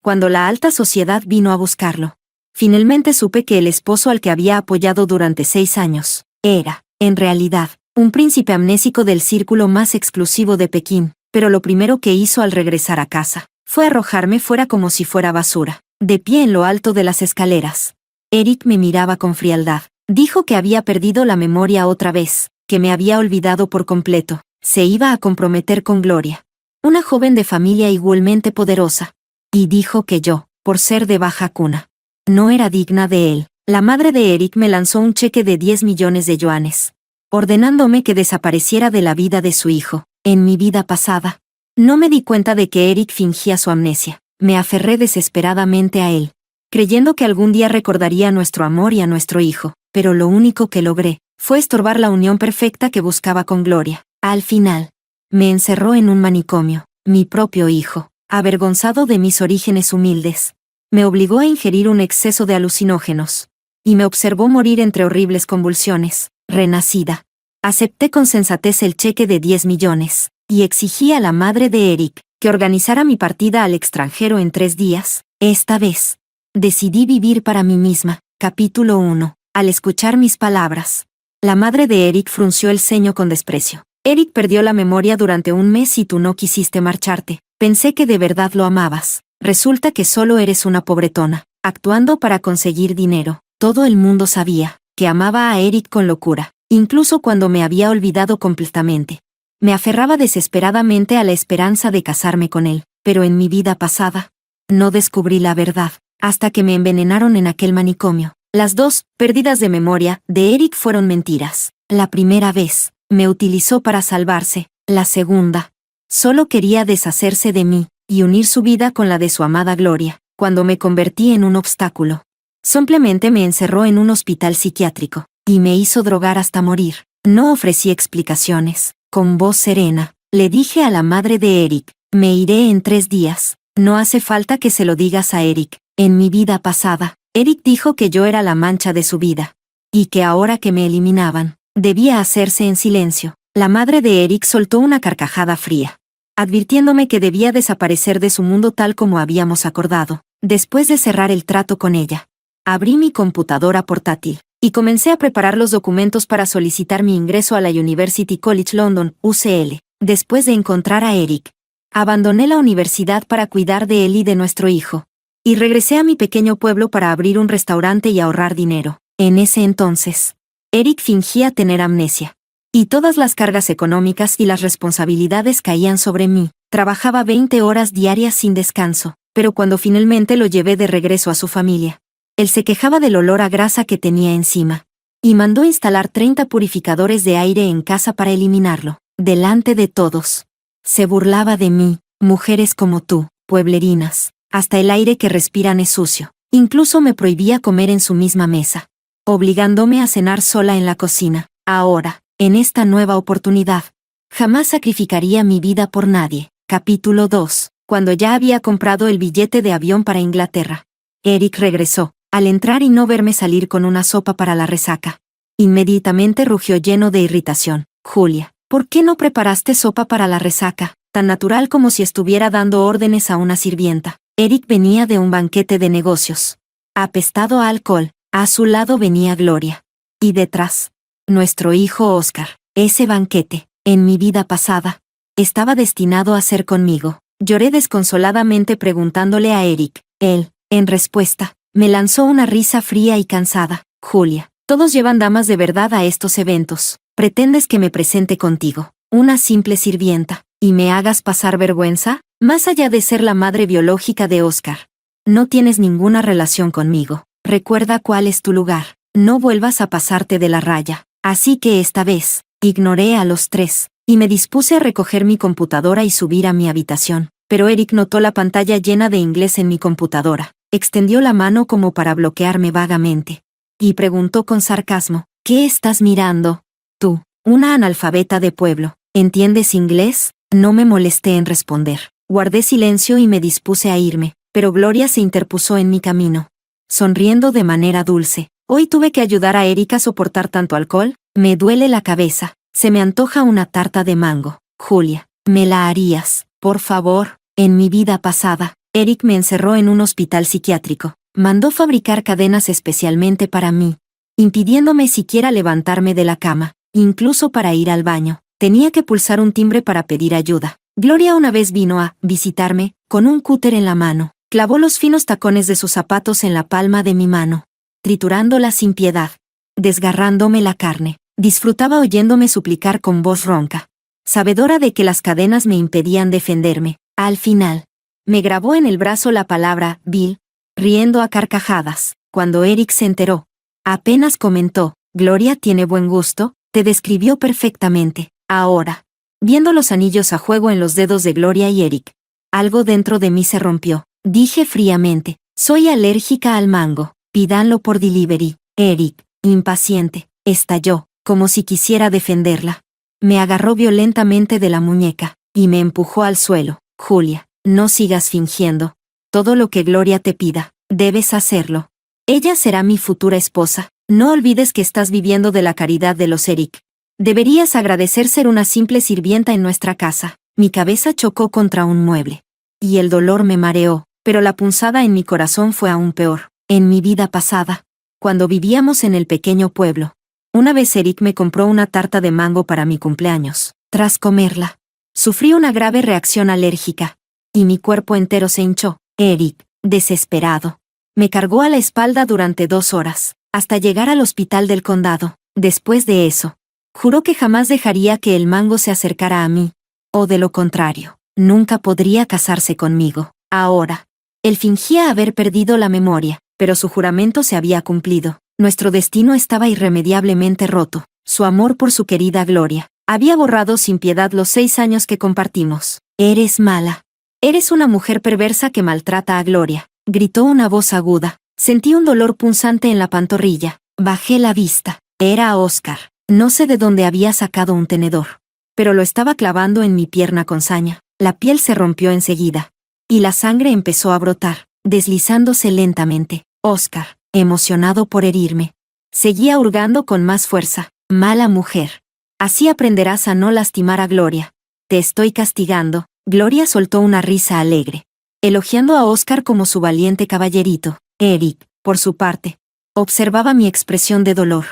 cuando la alta sociedad vino a buscarlo. Finalmente supe que el esposo al que había apoyado durante 6 años era, en realidad, un príncipe amnésico del círculo más exclusivo de Pekín, pero lo primero que hizo al regresar a casa fue arrojarme fuera como si fuera basura, de pie en lo alto de las escaleras. Eric me miraba con frialdad. Dijo que había perdido la memoria otra vez, que me había olvidado por completo. Se iba a comprometer con Gloria, una joven de familia igualmente poderosa. Y dijo que yo, por ser de baja cuna, no era digna de él. La madre de Eric me lanzó un cheque de 10 millones de yuanes, ordenándome que desapareciera de la vida de su hijo. En mi vida pasada, no me di cuenta de que Eric fingía su amnesia. Me aferré desesperadamente a él, creyendo que algún día recordaría nuestro amor y a nuestro hijo, pero lo único que logré fue estorbar la unión perfecta que buscaba con Gloria. Al final, me encerró en un manicomio, mi propio hijo, avergonzado de mis orígenes humildes. Me obligó a ingerir un exceso de alucinógenos, y me observó morir entre horribles convulsiones, renacida. Acepté con sensatez el cheque de 10 millones, y exigí a la madre de Eric que organizara mi partida al extranjero en 3 días. Esta vez, decidí vivir para mí misma. Capítulo 1. Al escuchar mis palabras, la madre de Eric frunció el ceño con desprecio. Eric perdió la memoria durante 1 mes y tú no quisiste marcharte. Pensé que de verdad lo amabas. Resulta que solo eres una pobretona, actuando para conseguir dinero. Todo el mundo sabía que amaba a Eric con locura, incluso cuando me había olvidado completamente. Me aferraba desesperadamente a la esperanza de casarme con él, pero en mi vida pasada, no descubrí la verdad, hasta que me envenenaron en aquel manicomio. Las 2 pérdidas de memoria de Eric fueron mentiras. La primera vez, me utilizó para salvarse. La segunda, solo quería deshacerse de mí y unir su vida con la de su amada Gloria. Cuando me convertí en un obstáculo, simplemente me encerró en un hospital psiquiátrico y me hizo drogar hasta morir. No ofrecí explicaciones. Con voz serena, le dije a la madre de Eric, me iré en 3 días. No hace falta que se lo digas a Eric. En mi vida pasada, Eric dijo que yo era la mancha de su vida, y que ahora que me eliminaban, debía hacerse en silencio. La madre de Eric soltó una carcajada fría, advirtiéndome que debía desaparecer de su mundo tal como habíamos acordado. Después de cerrar el trato con ella, abrí mi computadora portátil y comencé a preparar los documentos para solicitar mi ingreso a la University College London, UCL. Después de encontrar a Eric, abandoné la universidad para cuidar de él y de nuestro hijo, y regresé a mi pequeño pueblo para abrir un restaurante y ahorrar dinero. En ese entonces, Eric fingía tener amnesia, y todas las cargas económicas y las responsabilidades caían sobre mí. Trabajaba 20 horas diarias sin descanso, pero cuando finalmente lo llevé de regreso a su familia, él se quejaba del olor a grasa que tenía encima, y mandó instalar 30 purificadores de aire en casa para eliminarlo. Delante de todos, se burlaba de mí. Mujeres como tú, pueblerinas, hasta el aire que respiran es sucio. Incluso me prohibía comer en su misma mesa, obligándome a cenar sola en la cocina. Ahora, en esta nueva oportunidad, jamás sacrificaría mi vida por nadie. Capítulo 2. Cuando ya había comprado el billete de avión para Inglaterra, Eric regresó. Al entrar y no verme salir con una sopa para la resaca, inmediatamente rugió lleno de irritación. Julia, ¿por qué no preparaste sopa para la resaca? Tan natural como si estuviera dando órdenes a una sirvienta. Eric venía de un banquete de negocios, apestado a alcohol. A su lado venía Gloria. Y detrás, nuestro hijo Oscar. Ese banquete, en mi vida pasada, estaba destinado a ser conmigo. Lloré desconsoladamente preguntándole a Eric. Él, en respuesta, me lanzó una risa fría y cansada. Julia, todos llevan damas de verdad a estos eventos. ¿Pretendes que me presente contigo, una simple sirvienta, y me hagas pasar vergüenza? Más allá de ser la madre biológica de Oscar, no tienes ninguna relación conmigo. Recuerda cuál es tu lugar. No vuelvas a pasarte de la raya. Así que esta vez, ignoré a los 3, y me dispuse a recoger mi computadora y subir a mi habitación. Pero Eric notó la pantalla llena de inglés en mi computadora. Extendió la mano como para bloquearme vagamente, y preguntó con sarcasmo, ¿qué estás mirando? Tú, una analfabeta de pueblo, ¿entiendes inglés? No me molesté en responder. Guardé silencio y me dispuse a irme, pero Gloria se interpuso en mi camino, sonriendo de manera dulce. Hoy tuve que ayudar a Eric a soportar tanto alcohol. Me duele la cabeza. Se me antoja una tarta de mango. Julia, ¿me la harías, por favor? En mi vida pasada, Eric me encerró en un hospital psiquiátrico. Mandó fabricar cadenas especialmente para mí, impidiéndome siquiera levantarme de la cama, incluso para ir al baño. Tenía que pulsar un timbre para pedir ayuda. Gloria una vez vino a visitarme, con un cúter en la mano. Clavó los finos tacones de sus zapatos en la palma de mi mano, triturándola sin piedad, desgarrándome la carne. Disfrutaba oyéndome suplicar con voz ronca, sabedora de que las cadenas me impedían defenderme. Al final, me grabó en el brazo la palabra Bill, riendo a carcajadas. Cuando Eric se enteró, apenas comentó: Gloria tiene buen gusto, te describió perfectamente. Ahora, viendo los anillos a juego en los dedos de Gloria y Eric, algo dentro de mí se rompió. Dije fríamente: soy alérgica al mango, pídanlo por delivery. Eric, impaciente, estalló, como si quisiera defenderla. Me agarró violentamente de la muñeca, y me empujó al suelo. Julia, no sigas fingiendo. Todo lo que Gloria te pida, debes hacerlo. Ella será mi futura esposa. No olvides que estás viviendo de la caridad de los Eric. Deberías agradecer ser una simple sirvienta en nuestra casa. Mi cabeza chocó contra un mueble, y el dolor me mareó, pero la punzada en mi corazón fue aún peor. En mi vida pasada, cuando vivíamos en el pequeño pueblo, una vez Eric me compró una tarta de mango para mi cumpleaños. Tras comerla, sufrí una grave reacción alérgica, y mi cuerpo entero se hinchó. Eric, desesperado, me cargó a la espalda durante 2 horas, hasta llegar al hospital del condado. Después de eso, juró que jamás dejaría que el mango se acercara a mí, o de lo contrario, nunca podría casarse conmigo. Ahora, él fingía haber perdido la memoria, pero su juramento se había cumplido. Nuestro destino estaba irremediablemente roto. Su amor por su querida Gloria había borrado sin piedad los 6 años que compartimos. Eres mala. Eres una mujer perversa que maltrata a Gloria, gritó una voz aguda. Sentí un dolor punzante en la pantorrilla. Bajé la vista. Era Oscar. No sé de dónde había sacado un tenedor, pero lo estaba clavando en mi pierna con saña. La piel se rompió enseguida, y la sangre empezó a brotar, deslizándose lentamente. Oscar, emocionado por herirme, seguía hurgando con más fuerza. Mala mujer. Así aprenderás a no lastimar a Gloria. Te estoy castigando. Gloria soltó una risa alegre, elogiando a Oscar como su valiente caballerito. Eric, por su parte, observaba mi expresión de dolor,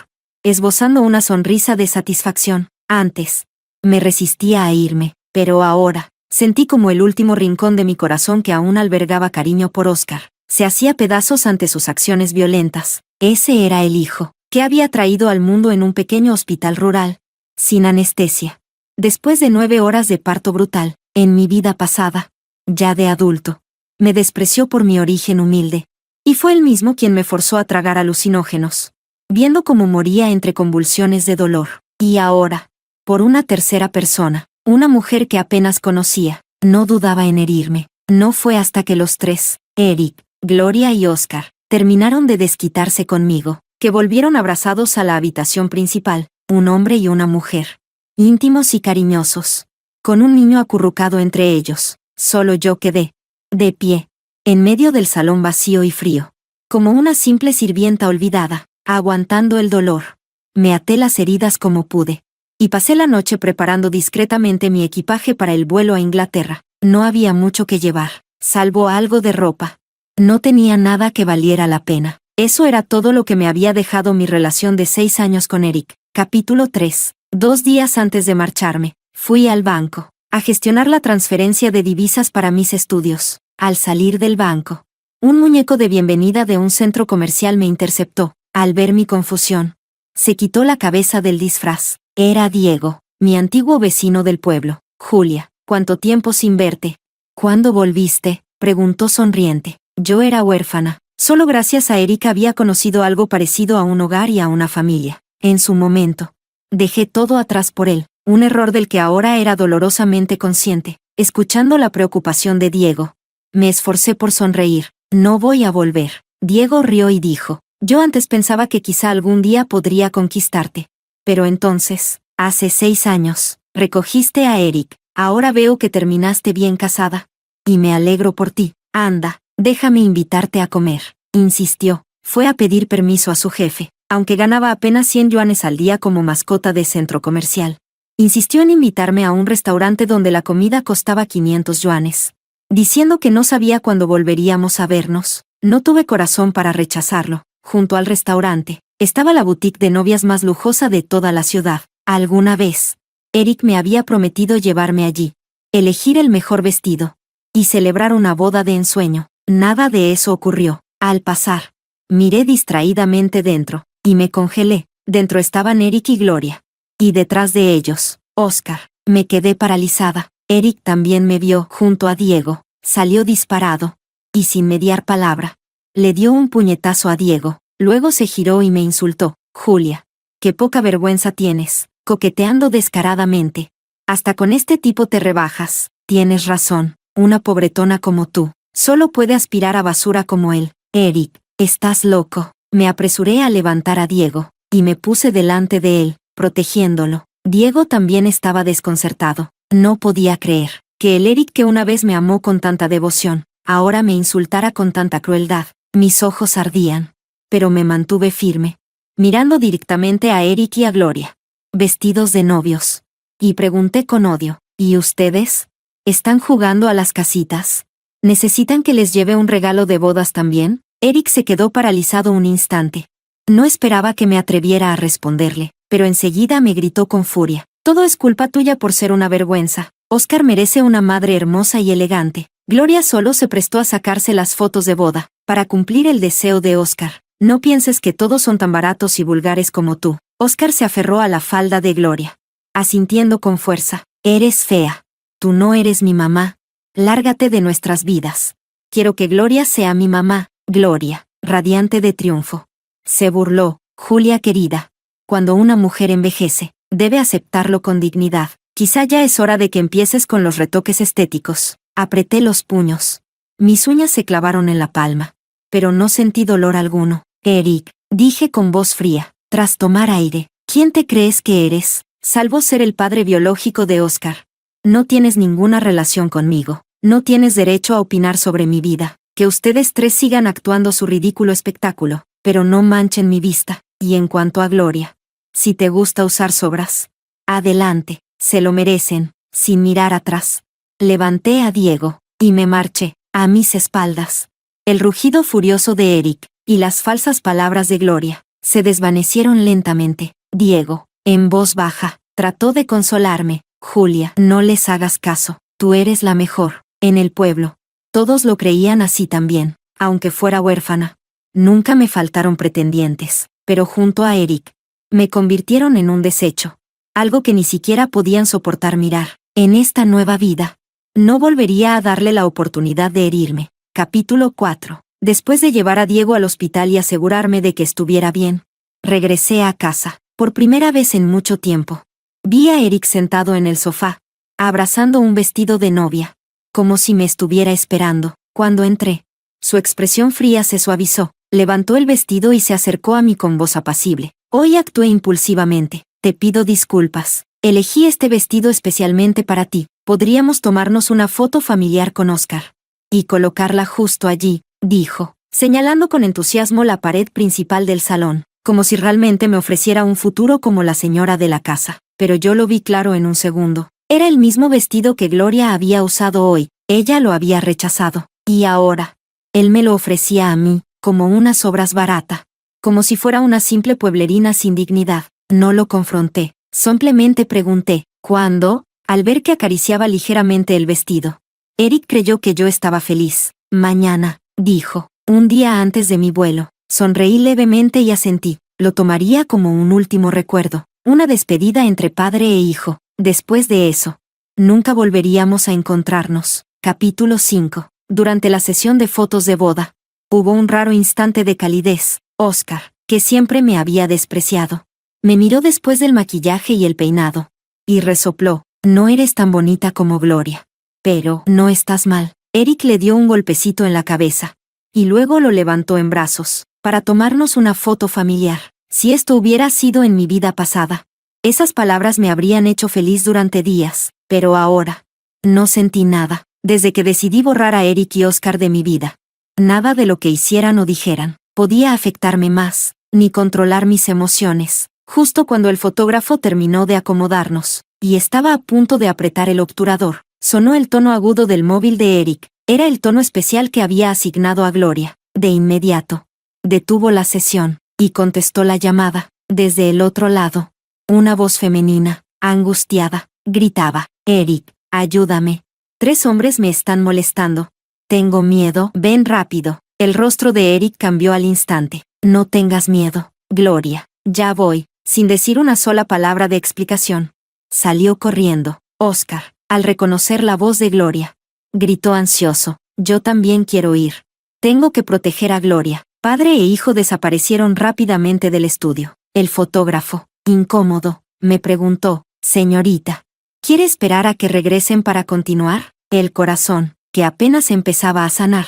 esbozando una sonrisa de satisfacción. Antes, me resistía a irme, pero ahora, sentí como el último rincón de mi corazón que aún albergaba cariño por Oscar se hacía pedazos ante sus acciones violentas. Ese era el hijo que había traído al mundo en un pequeño hospital rural, sin anestesia. Después de 9 horas de parto brutal, en mi vida pasada, ya de adulto, me despreció por mi origen humilde, y fue él mismo quien me forzó a tragar alucinógenos, viendo cómo moría entre convulsiones de dolor. Y ahora, por una tercera persona, una mujer que apenas conocía, no dudaba en herirme. No fue hasta que los 3, Eric, Gloria y Oscar, terminaron de desquitarse conmigo, que volvieron abrazados a la habitación principal, un hombre y una mujer, íntimos y cariñosos, con un niño acurrucado entre ellos. Solo yo quedé, de pie, en medio del salón vacío y frío, como una simple sirvienta olvidada, aguantando el dolor. Me até las heridas como pude, y pasé la noche preparando discretamente mi equipaje para el vuelo a Inglaterra. No había mucho que llevar, salvo algo de ropa. No tenía nada que valiera la pena. Eso era todo lo que me había dejado mi relación de 6 años con Eric. Capítulo 3. 2 días antes de marcharme, fui al banco a gestionar la transferencia de divisas para mis estudios. Al salir del banco, un muñeco de bienvenida de un centro comercial me interceptó. Al ver mi confusión, se quitó la cabeza del disfraz. Era Diego, mi antiguo vecino del pueblo. Julia, ¿cuánto tiempo sin verte? ¿Cuándo volviste?, preguntó sonriente. Yo era huérfana. Solo gracias a Erika había conocido algo parecido a un hogar y a una familia. En su momento, dejé todo atrás por él, un error del que ahora era dolorosamente consciente. Escuchando la preocupación de Diego, me esforcé por sonreír. No voy a volver. Diego rió y dijo: yo antes pensaba que quizá algún día podría conquistarte. Pero entonces, hace 6 años, recogiste a Eric. Ahora veo que terminaste bien casada. Y me alegro por ti. Anda, déjame invitarte a comer, insistió. Fue a pedir permiso a su jefe, aunque ganaba apenas 100 yuanes al día como mascota de centro comercial. Insistió en invitarme a un restaurante donde la comida costaba 500 yuanes. diciendo que no sabía cuándo volveríamos a vernos. No tuve corazón para rechazarlo. Junto al restaurante estaba la boutique de novias más lujosa de toda la ciudad. Alguna vez, Eric me había prometido llevarme allí, elegir el mejor vestido y celebrar una boda de ensueño. Nada de eso ocurrió. Al pasar, miré distraídamente dentro y me congelé. Dentro estaban Eric y Gloria. Y detrás de ellos, Oscar. Me quedé paralizada. Eric también me vio junto a Diego. Salió disparado. Y sin mediar palabra, le dio un puñetazo a Diego. Luego se giró y me insultó. Julia, qué poca vergüenza tienes, coqueteando descaradamente. Hasta con este tipo te rebajas. Tienes razón, una pobretona como tú solo puede aspirar a basura como él. Eric, estás loco. Me apresuré a levantar a Diego y me puse delante de él, protegiéndolo. Diego también estaba desconcertado. No podía creer que el Eric que una vez me amó con tanta devoción, ahora me insultara con tanta crueldad. Mis ojos ardían, pero me mantuve firme, mirando directamente a Eric y a Gloria, vestidos de novios. Y pregunté con odio, ¿y ustedes? ¿Están jugando a las casitas? ¿Necesitan que les lleve un regalo de bodas también? Eric se quedó paralizado un instante. No esperaba que me atreviera a responderle, pero enseguida me gritó con furia. Todo es culpa tuya por ser una vergüenza. Oscar merece una madre hermosa y elegante. Gloria solo se prestó a sacarse las fotos de boda, para cumplir el deseo de Oscar. No pienses que todos son tan baratos y vulgares como tú. Oscar se aferró a la falda de Gloria, asintiendo con fuerza. Eres fea. Tú no eres mi mamá. Lárgate de nuestras vidas. Quiero que Gloria sea mi mamá. Gloria, radiante de triunfo, se burló. Julia querida, cuando una mujer envejece, debe aceptarlo con dignidad. Quizá ya es hora de que empieces con los retoques estéticos. Apreté los puños. Mis uñas se clavaron en la palma, pero no sentí dolor alguno. Eric, dije con voz fría, tras tomar aire, ¿quién te crees que eres? Salvo ser el padre biológico de Oscar. No tienes ninguna relación conmigo. No tienes derecho a opinar sobre mi vida. Que ustedes tres sigan actuando su ridículo espectáculo, pero no manchen mi vista. Y en cuanto a Gloria, si te gusta usar sobras, adelante, se lo merecen, sin mirar atrás. Levanté a Diego, y me marché, a mis espaldas. El rugido furioso de Eric, y las falsas palabras de Gloria, se desvanecieron lentamente. Diego, en voz baja, trató de consolarme. Julia, no les hagas caso, tú eres la mejor, en el pueblo. Todos lo creían así también, aunque fuera huérfana. Nunca me faltaron pretendientes, pero junto a Eric, me convirtieron en un desecho. Algo que ni siquiera podían soportar mirar. En esta nueva vida, no volvería a darle la oportunidad de herirme. Capítulo 4. Después de llevar a Diego al hospital y asegurarme de que estuviera bien, regresé a casa. Por primera vez en mucho tiempo, vi a Eric sentado en el sofá, abrazando un vestido de novia, como si me estuviera esperando. Cuando entré, su expresión fría se suavizó, levantó el vestido y se acercó a mí con voz apacible. Hoy actué impulsivamente. Te pido disculpas. Elegí este vestido especialmente para ti. Podríamos tomarnos una foto familiar con Oscar y colocarla justo allí, dijo, señalando con entusiasmo la pared principal del salón, como si realmente me ofreciera un futuro como la señora de la casa. Pero yo lo vi claro en un segundo. Era el mismo vestido que Gloria había usado hoy. Ella lo había rechazado. Y ahora, él me lo ofrecía a mí, como una sobras barata. Como si fuera una simple pueblerina sin dignidad. No lo confronté. Simplemente pregunté, ¿cuándo? Al ver que acariciaba ligeramente el vestido. Eric creyó que yo estaba feliz. Mañana, dijo, un día antes de mi vuelo. Sonreí levemente y asentí. Lo tomaría como un último recuerdo. Una despedida entre padre e hijo. Después de eso, nunca volveríamos a encontrarnos. Capítulo 5. Durante la sesión de fotos de boda, hubo un raro instante de calidez. Oscar, que siempre me había despreciado, me miró después del maquillaje y el peinado, y resopló, no eres tan bonita como Gloria. Pero, no estás mal. Eric le dio un golpecito en la cabeza, y luego lo levantó en brazos, para tomarnos una foto familiar. Si esto hubiera sido en mi vida pasada, esas palabras me habrían hecho feliz durante días, pero ahora, no sentí nada, desde que decidí borrar a Eric y Oscar de mi vida. Nada de lo que hicieran o dijeran podía afectarme más, ni controlar mis emociones. Justo cuando el fotógrafo terminó de acomodarnos, y estaba a punto de apretar el obturador, sonó el tono agudo del móvil de Eric. Era el tono especial que había asignado a Gloria. De inmediato. Detuvo la sesión, y contestó la llamada. Desde el otro lado. Una voz femenina, angustiada, gritaba: Eric, ayúdame. 3 hombres me están molestando. Tengo miedo. Ven rápido. El rostro de Eric cambió al instante. No tengas miedo, Gloria. Ya voy, sin decir una sola palabra de explicación. Salió corriendo. Oscar, al reconocer la voz de Gloria, gritó ansioso: yo también quiero ir. Tengo que proteger a Gloria. Padre e hijo desaparecieron rápidamente del estudio. El fotógrafo, incómodo, me preguntó: señorita, ¿quiere esperar a que regresen para continuar? El corazón, que apenas empezaba a sanar,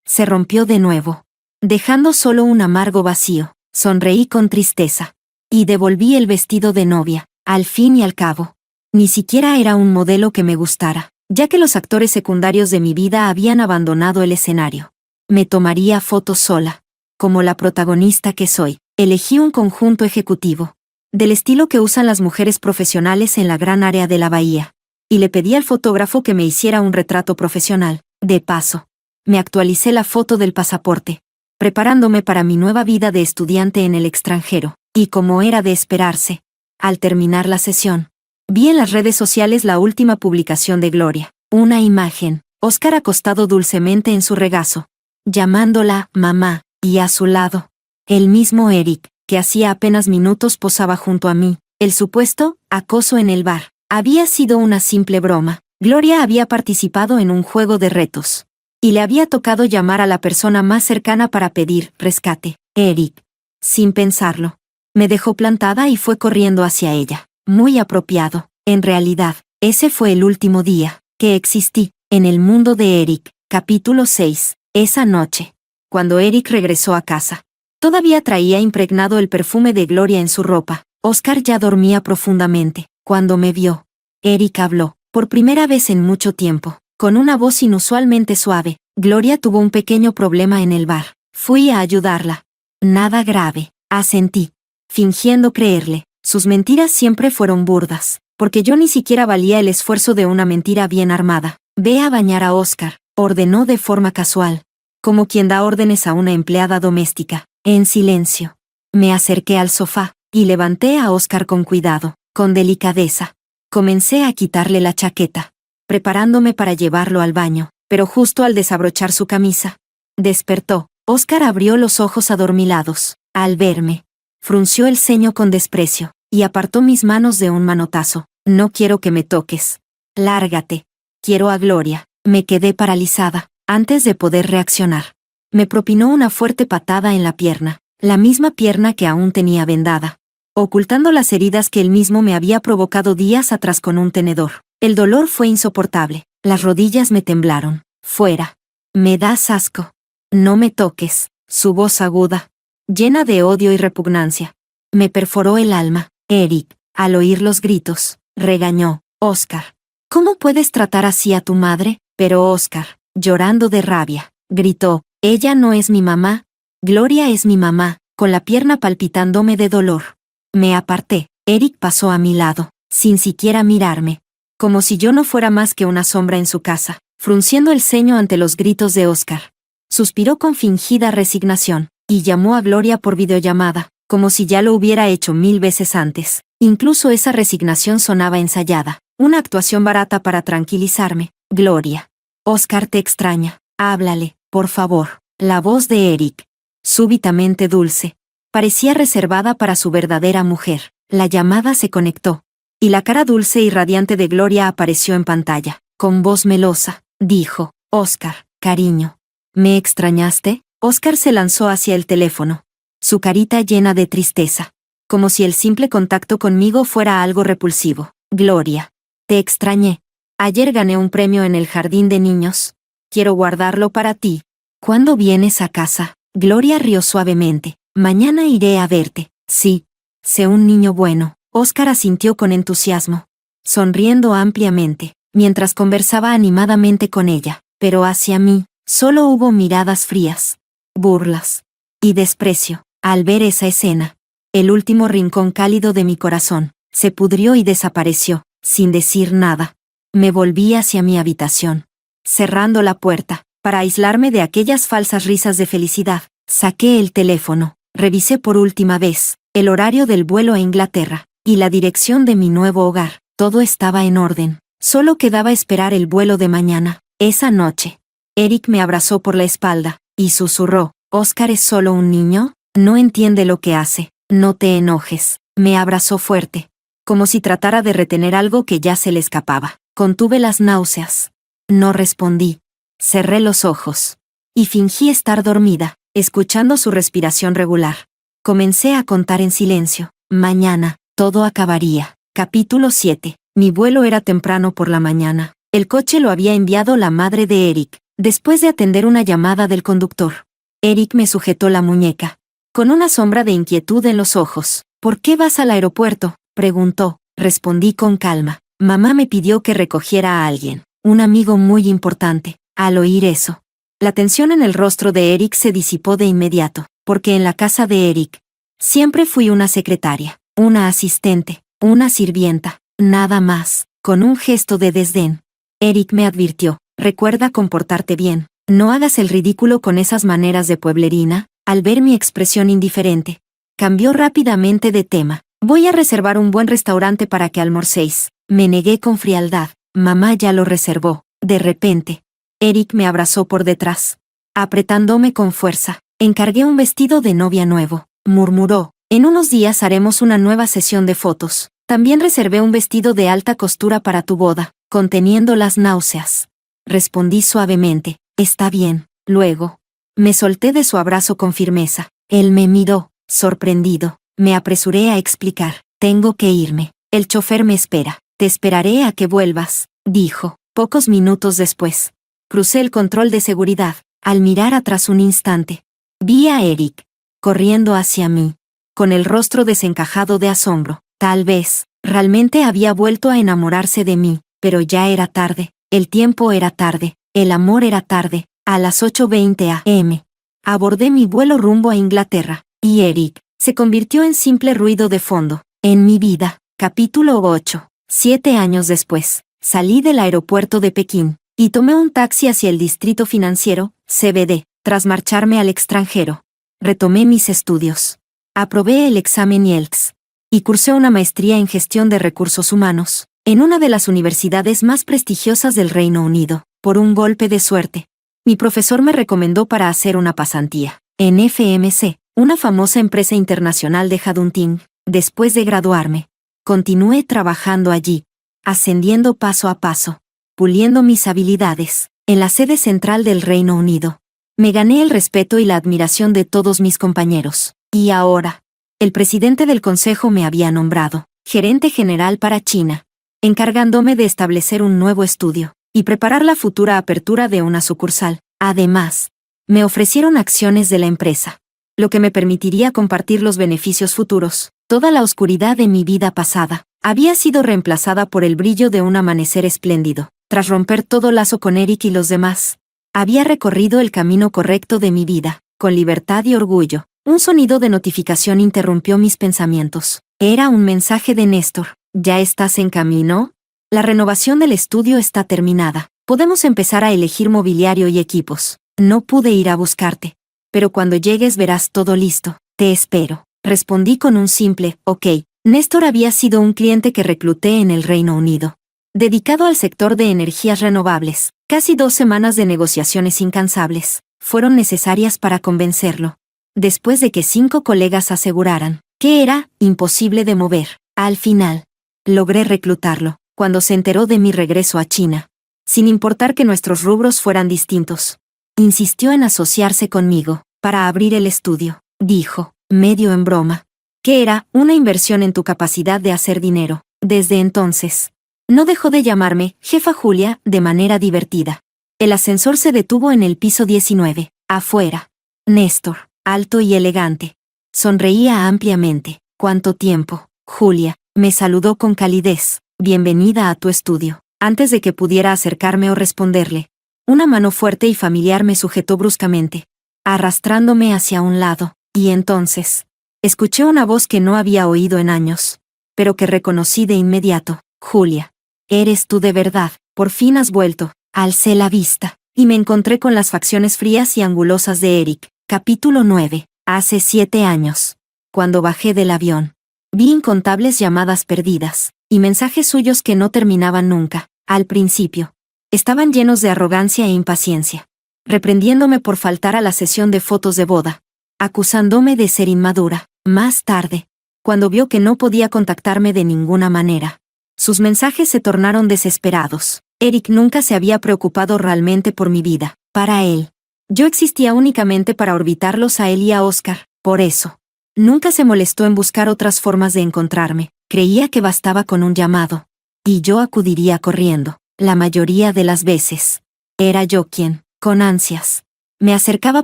se rompió de nuevo, dejando solo un amargo vacío. Sonreí con tristeza. Y devolví el vestido de novia. Al fin y al cabo, ni siquiera era un modelo que me gustara, ya que los actores secundarios de mi vida habían abandonado el escenario. Me tomaría fotos sola. Como la protagonista que soy, elegí un conjunto ejecutivo, del estilo que usan las mujeres profesionales en la gran área de la bahía, y le pedí al fotógrafo que me hiciera un retrato profesional. De paso, me actualicé la foto del pasaporte, preparándome para mi nueva vida de estudiante en el extranjero, y como era de esperarse, al terminar la sesión, vi en las redes sociales la última publicación de Gloria, una imagen, Oscar acostado dulcemente en su regazo, llamándola mamá, y a su lado, el mismo Eric, que hacía apenas minutos posaba junto a mí. El supuesto acoso en el bar había sido una simple broma. Gloria había participado en un juego de retos, y le había tocado llamar a la persona más cercana para pedir rescate. Eric, sin pensarlo, me dejó plantada y fue corriendo hacia ella. Muy apropiado. En realidad, ese fue el último día que existí en el mundo de Eric. Capítulo 6. Esa noche, cuando Eric regresó a casa, todavía traía impregnado el perfume de Gloria en su ropa. Oscar ya dormía profundamente. Cuando me vio, Eric habló, por primera vez en mucho tiempo, con una voz inusualmente suave. Gloria tuvo un pequeño problema en el bar. Fui a ayudarla. Nada grave, asentí, fingiendo creerle. Sus mentiras siempre fueron burdas, porque yo ni siquiera valía el esfuerzo de una mentira bien armada. Ve a bañar a Oscar, ordenó de forma casual, como quien da órdenes a una empleada doméstica. En silencio, me acerqué al sofá, y levanté a Oscar con cuidado, con delicadeza. Comencé a quitarle la chaqueta, preparándome para llevarlo al baño, pero justo al desabrochar su camisa, despertó. Oscar abrió los ojos adormilados. Al verme, frunció el ceño con desprecio, y apartó mis manos de un manotazo. No quiero que me toques. Lárgate. Quiero a Gloria. Me quedé paralizada, antes de poder reaccionar. Me propinó una fuerte patada en la pierna, la misma pierna que aún tenía vendada, ocultando las heridas que él mismo me había provocado días atrás con un tenedor. El dolor fue insoportable. Las rodillas me temblaron. Fuera. Me das asco. No me toques. Su voz aguda, llena de odio y repugnancia, me perforó el alma. Eric, al oír los gritos, regañó: Oscar, ¿cómo puedes tratar así a tu madre? Pero Oscar, llorando de rabia, gritó: ella no es mi mamá. Gloria es mi mamá. Con la pierna palpitándome de dolor, me aparté. Eric pasó a mi lado, sin siquiera mirarme, como si yo no fuera más que una sombra en su casa, frunciendo el ceño ante los gritos de Oscar. Suspiró con fingida resignación, y llamó a Gloria por videollamada, como si ya lo hubiera hecho 1000 veces antes. Incluso esa resignación sonaba ensayada, una actuación barata para tranquilizarme. Gloria, Oscar te extraña, háblale, por favor. La voz de Eric, súbitamente dulce, parecía reservada para su verdadera mujer. La llamada se conectó, y la cara dulce y radiante de Gloria apareció en pantalla. Con voz melosa, dijo: Oscar, cariño, ¿me extrañaste? Oscar se lanzó hacia el teléfono, su carita llena de tristeza, como si el simple contacto conmigo fuera algo repulsivo. Gloria, te extrañé. Ayer gané un premio en el jardín de niños. Quiero guardarlo para ti. ¿Cuándo vienes a casa? Gloria rió suavemente. Mañana iré a verte. Sí. Sé un niño bueno. Oscar asintió con entusiasmo, sonriendo ampliamente, mientras conversaba animadamente con ella. Pero hacia mí, solo hubo miradas frías, burlas y desprecio. Al ver esa escena, el último rincón cálido de mi corazón se pudrió y desapareció. Sin decir nada, me volví hacia mi habitación, cerrando la puerta. Para aislarme de aquellas falsas risas de felicidad, saqué el teléfono, revisé por última vez el horario del vuelo a Inglaterra y la dirección de mi nuevo hogar. Todo estaba en orden. Solo quedaba esperar el vuelo de mañana. Esa noche, Eric me abrazó por la espalda y susurró: «¿Oscar es solo un niño? No entiende lo que hace. No te enojes». Me abrazó fuerte, como si tratara de retener algo que ya se le escapaba. Contuve las náuseas. No respondí. Cerré los ojos y fingí estar dormida, escuchando su respiración regular. Comencé a contar en silencio. Mañana, todo acabaría. Capítulo 7. Mi vuelo era temprano por la mañana. El coche lo había enviado la madre de Eric, después de atender una llamada del conductor. Eric me sujetó la muñeca, con una sombra de inquietud en los ojos. «¿Por qué vas al aeropuerto?», preguntó. Respondí con calma. «Mamá me pidió que recogiera a alguien, un amigo muy importante». Al oír eso, la tensión en el rostro de Eric se disipó de inmediato, porque en la casa de Eric siempre fui una secretaria, una asistente, una sirvienta, nada más. Con un gesto de desdén, Eric me advirtió: «Recuerda comportarte bien, no hagas el ridículo con esas maneras de pueblerina». Al ver mi expresión indiferente, cambió rápidamente de tema. «Voy a reservar un buen restaurante para que almorcéis». Me negué con frialdad. «Mamá ya lo reservó». De repente, Eric me abrazó por detrás, apretándome con fuerza. «Encargué un vestido de novia nuevo», murmuró. «En unos días haremos una nueva sesión de fotos. También reservé un vestido de alta costura para tu boda». Conteniendo las náuseas, respondí suavemente: «Está bien». Luego, me solté de su abrazo con firmeza. Él me miró, sorprendido. Me apresuré a explicar: «Tengo que irme. El chofer me espera». «Te esperaré a que vuelvas», dijo. Pocos minutos después, crucé el control de seguridad. Al mirar atrás un instante, vi a Eric, corriendo hacia mí, con el rostro desencajado de asombro. Tal vez, realmente había vuelto a enamorarse de mí, pero ya era tarde. El tiempo era tarde, el amor era tarde. A las 8:20 a.m. abordé mi vuelo rumbo a Inglaterra, y Eric se convirtió en simple ruido de fondo en mi vida. Capítulo 8. 7 años después, salí del aeropuerto de Pekín y tomé un taxi hacia el distrito financiero, CBD. Tras marcharme al extranjero, retomé mis estudios. Aprobé el examen IELTS y cursé una maestría en gestión de recursos humanos en una de las universidades más prestigiosas del Reino Unido. Por un golpe de suerte, mi profesor me recomendó para hacer una pasantía en FMC, una famosa empresa internacional de headhunting. Después de graduarme, continué trabajando allí, ascendiendo paso a paso, puliendo mis habilidades. En la sede central del Reino Unido, me gané el respeto y la admiración de todos mis compañeros. Y ahora, el presidente del consejo me había nombrado gerente general para China, encargándome de establecer un nuevo estudio y preparar la futura apertura de una sucursal. Además, me ofrecieron acciones de la empresa, lo que me permitiría compartir los beneficios futuros. Toda la oscuridad de mi vida pasada había sido reemplazada por el brillo de un amanecer espléndido. Tras romper todo lazo con Eric y los demás, había recorrido el camino correcto de mi vida, con libertad y orgullo. Un sonido de notificación interrumpió mis pensamientos. Era un mensaje de Néstor. «¿Ya estás en camino? La renovación del estudio está terminada. Podemos empezar a elegir mobiliario y equipos. No pude ir a buscarte, pero cuando llegues verás todo listo. Te espero». Respondí con un simple «ok». Néstor había sido un cliente que recluté en el Reino Unido, dedicado al sector de energías renovables. Casi 2 semanas de negociaciones incansables fueron necesarias para convencerlo, después de que 5 colegas aseguraran que era imposible de mover. Al final, logré reclutarlo. Cuando se enteró de mi regreso a China, sin importar que nuestros rubros fueran distintos, insistió en asociarse conmigo para abrir el estudio. Dijo, medio en broma, que era una inversión en tu capacidad de hacer dinero. Desde entonces, no dejó de llamarme Jefa Julia de manera divertida. El ascensor se detuvo en el piso 19. Afuera, Néstor, alto y elegante, sonreía ampliamente. «¿Cuánto tiempo, Julia?», me saludó con calidez. «Bienvenida a tu estudio». Antes de que pudiera acercarme o responderle, una mano fuerte y familiar me sujetó bruscamente, arrastrándome hacia un lado, y entonces, escuché una voz que no había oído en años, pero que reconocí de inmediato. «Julia, ¿eres tú de verdad? Por fin has vuelto». Alcé la vista, y me encontré con las facciones frías y angulosas de Eric. Capítulo 9. Hace 7 años. Cuando bajé del avión, vi incontables llamadas perdidas, y mensajes suyos que no terminaban nunca. Al principio, estaban llenos de arrogancia e impaciencia, reprendiéndome por faltar a la sesión de fotos de boda, acusándome de ser inmadura. Más tarde, cuando vio que no podía contactarme de ninguna manera, sus mensajes se tornaron desesperados. Eric nunca se había preocupado realmente por mi vida. Para él, yo existía únicamente para orbitarlos a él y a Oscar. Por eso, nunca se molestó en buscar otras formas de encontrarme. Creía que bastaba con un llamado, y yo acudiría corriendo. La mayoría de las veces, era yo quien, con ansias, me acercaba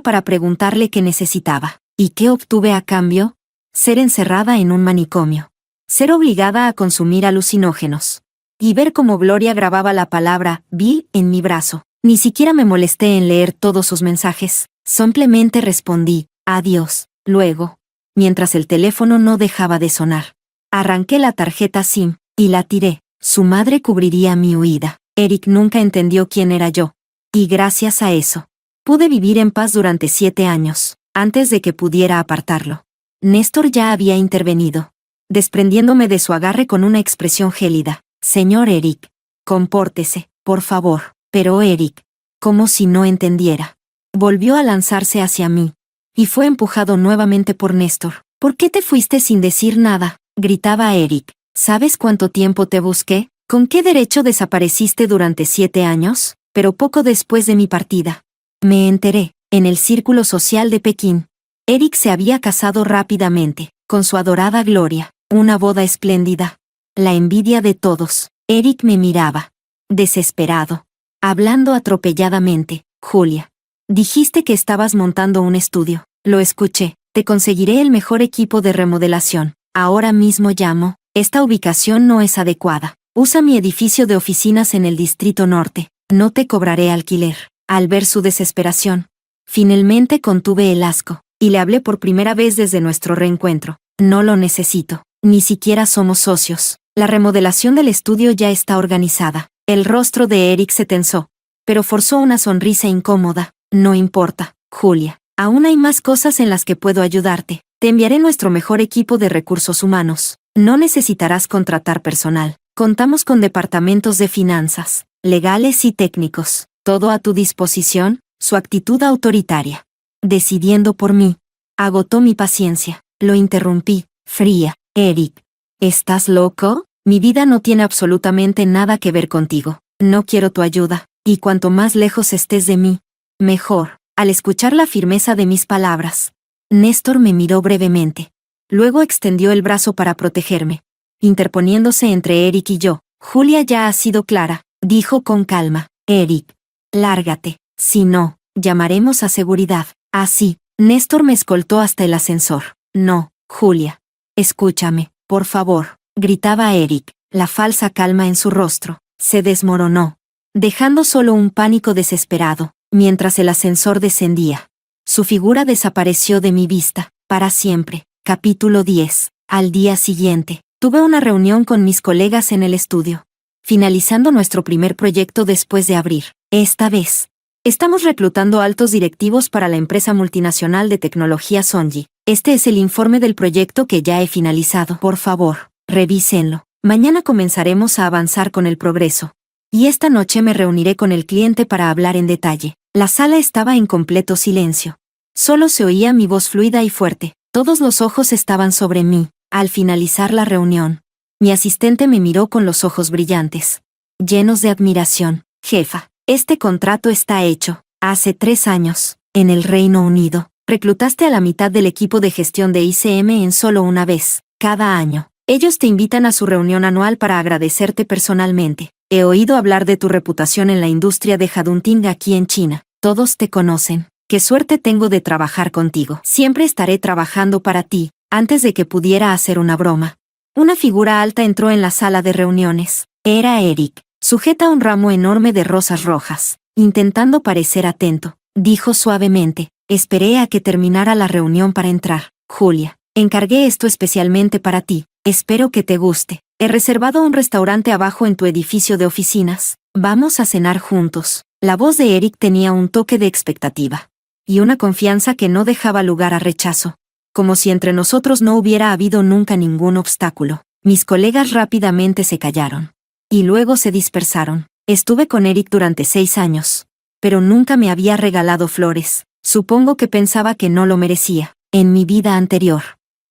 para preguntarle qué necesitaba. ¿Y qué obtuve a cambio? Ser encerrada en un manicomio, ser obligada a consumir alucinógenos, y ver cómo Gloria grababa la palabra Bill en mi brazo. Ni siquiera me molesté en leer todos sus mensajes, simplemente respondí, adiós. Luego, mientras el teléfono no dejaba de sonar, arranqué la tarjeta SIM, y la tiré. Su madre cubriría mi huida. Eric nunca entendió quién era yo, y gracias a eso, pude vivir en paz durante 7 años, antes de que pudiera apartarlo. Néstor ya había intervenido, desprendiéndome de su agarre con una expresión gélida. Señor Eric, compórtese, por favor. Pero Eric, como si no entendiera, volvió a lanzarse hacia mí, y fue empujado nuevamente por Néstor. ¿Por qué te fuiste sin decir nada?, gritaba Eric. ¿Sabes cuánto tiempo te busqué? ¿Con qué derecho desapareciste durante 7 años? Pero poco después de mi partida, me enteré, en el círculo social de Pekín. Eric se había casado rápidamente, con su adorada Gloria, una boda espléndida. La envidia de todos. Eric me miraba, desesperado, hablando atropelladamente. Julia, dijiste que estabas montando un estudio. Lo escuché. Te conseguiré el mejor equipo de remodelación. Ahora mismo llamo. Esta ubicación no es adecuada. Usa mi edificio de oficinas en el Distrito Norte. No te cobraré alquiler. Al ver su desesperación, finalmente contuve el asco, y le hablé por primera vez desde nuestro reencuentro. No lo necesito. Ni siquiera somos socios. La remodelación del estudio ya está organizada. El rostro de Eric se tensó, pero forzó una sonrisa incómoda. No importa, Julia. Aún hay más cosas en las que puedo ayudarte. Te enviaré nuestro mejor equipo de recursos humanos. No necesitarás contratar personal. Contamos con departamentos de finanzas, legales y técnicos. Todo a tu disposición. Su actitud autoritaria, decidiendo por mí, agotó mi paciencia. Lo interrumpí, fría. Eric, ¿estás loco? Mi vida no tiene absolutamente nada que ver contigo. No quiero tu ayuda, y cuanto más lejos estés de mí, mejor. Al escuchar la firmeza de mis palabras, Néstor me miró brevemente. Luego extendió el brazo para protegerme, interponiéndose entre Eric y yo. Julia ya ha sido clara, dijo con calma. Eric, lárgate. Si no, llamaremos a seguridad. Así, Néstor me escoltó hasta el ascensor. No, Julia. Escúchame, por favor, gritaba Eric. La falsa calma en su rostro se desmoronó, dejando solo un pánico desesperado. Mientras el ascensor descendía, su figura desapareció de mi vista, para siempre. Capítulo 10. Al día siguiente, tuve una reunión con mis colegas en el estudio, finalizando nuestro primer proyecto después de abrir. Esta vez, estamos reclutando altos directivos para la empresa multinacional de tecnología Sonji. Este es el informe del proyecto que ya he finalizado. Por favor, revísenlo. Mañana comenzaremos a avanzar con el progreso. Y esta noche me reuniré con el cliente para hablar en detalle. La sala estaba en completo silencio. Solo se oía mi voz fluida y fuerte. Todos los ojos estaban sobre mí. Al finalizar la reunión, mi asistente me miró con los ojos brillantes, llenos de admiración. Jefa, este contrato está hecho. Hace 3 años, en el Reino Unido, reclutaste a la mitad del equipo de gestión de ICM en solo una vez. Cada año, ellos te invitan a su reunión anual para agradecerte personalmente. He oído hablar de tu reputación en la industria de Jadunting aquí en China. Todos te conocen. Qué suerte tengo de trabajar contigo. Siempre estaré trabajando para ti. Antes de que pudiera hacer una broma, una figura alta entró en la sala de reuniones. Era Eric, sujeta un ramo enorme de rosas rojas. Intentando parecer atento, dijo suavemente. Esperé a que terminara la reunión para entrar. Julia, encargué esto especialmente para ti. Espero que te guste. He reservado un restaurante abajo en tu edificio de oficinas. Vamos a cenar juntos. La voz de Eric tenía un toque de expectativa. Y una confianza que no dejaba lugar a rechazo. Como si entre nosotros no hubiera habido nunca ningún obstáculo. Mis colegas rápidamente se callaron. Y luego se dispersaron. Estuve con Eric durante 6 años. Pero nunca me había regalado flores. Supongo que pensaba que no lo merecía. En mi vida anterior.